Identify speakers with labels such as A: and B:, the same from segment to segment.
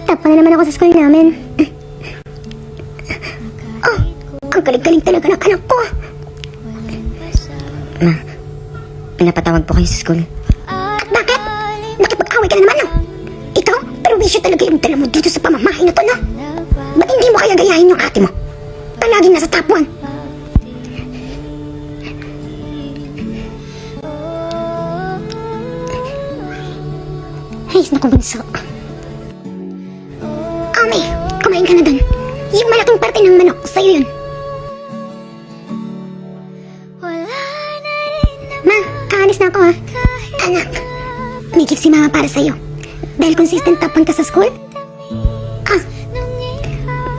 A: Tapa na naman ako sa school namin. Oh, ang galing-galing talaga ng anak ko.
B: Ma, pinapatawag po kayo sa school.
A: At bakit? Nakipag-away ka na naman, no? Ikaw, pero wisyo talaga yung dala mo dito sa pamamahay na to, no? Ba't hindi mo kaya gayahin yung ate mo? Palaging nasa top 1. Hayes na bunso. Ame, kumain ka na dun. Yung malaking parte ng manok, sa'yo yun. Ma, kaalis na ako ha. Anak, may gift si mama para sa'yo. Dahil consistent top 1 ka sa school? Ah,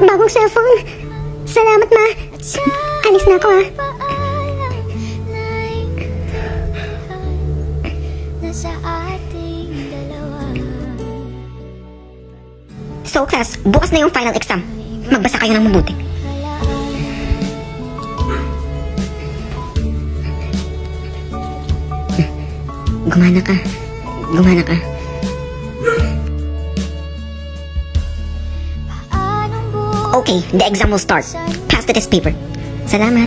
A: bagong cellphone. Salamat, ma. Alis na ako ha. So class, bukas na yung final exam. Magbasa kayo ng mabuti.
B: Gumana ka. Gumana ka.
A: Okay, the exam will start. Pass the test paper.
B: Salamat.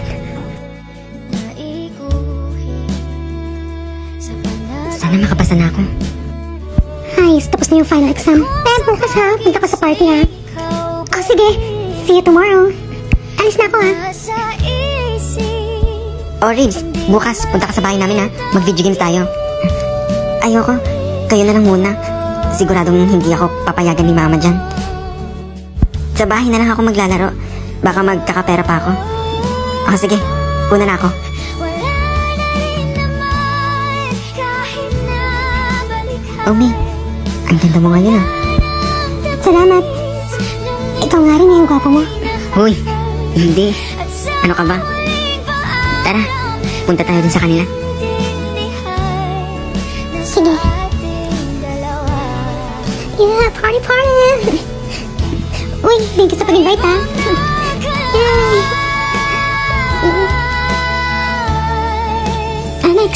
B: Sana makapasa na ako.
A: Ayos, tapos na yung final exam. Pero bukas ha, punta ka sa party ha. Oh, sige. See you tomorrow. Alis na ako ha.
B: Oh, Ribs, bukas punta ka sa bahay namin ha. Mag-video games tayo. Ayoko. Kayo na lang muna. Siguradong hindi ako papayagan ni mama dyan. Sa bahay na lang ako maglalaro. Baka magkakapera pa ako. Oh, sige. Una na ako. Oh, May. Ang ganda mo ngayon ah.
A: Salamat. Ikaw nga rin yung gwapo mo.
B: Hoy, hindi. Ano ka ba? Tara, punta tayo dun sa kanila.
A: Sige. Yeah, party party! Uy, thank you sa pag-invite ha. Yay! Alex,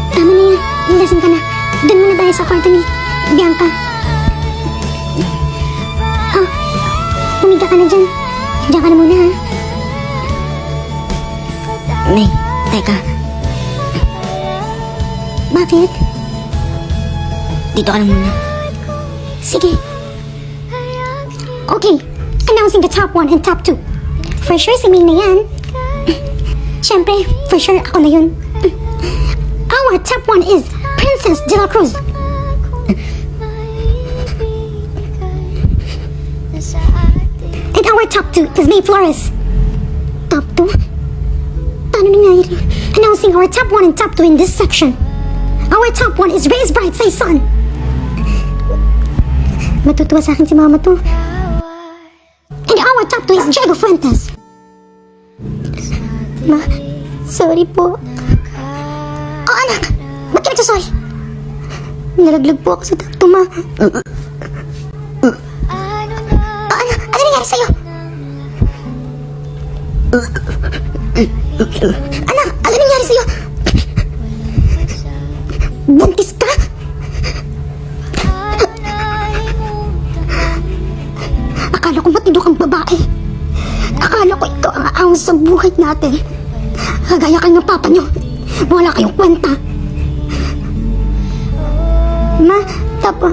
A: tama na yan. Nilasan ka na. Doon muna tayo sa kwarto ni Bianca. Oh, humiga ka na dyan. Diyan ka na muna ha.
B: May, teka.
A: Bakit?
B: Dito ka lang muna.
A: Sige. Okay, announcing the top 1 and top 2. For sure si May na yan. Siyempre, for sure ako na yun. Our top 1 is Princess de la Cruz. And our top 2 is May Flores. Top 2? Paano nangyayari? Announcing our top 1 and top 2 in this section. Our top 1 is Ray's Bright Say Son. Matutuwa sa akin si mama to. And our top 2 is Diego Fuentes. Ma, sorry po. Oh, anak! Ba't ka nagsasorry? Nalaglag po ako sa top 2, ma. Oh, anak! Ano nangyari sa'yo? Anak! Ano nangyari sa'yo? Buntis ka? Akala ko matino kang babae. Akala ko ito ang aang sa buhay natin. Kagaya kayo ng papa nyo. Wala kayong kwenta. Ma, tapa.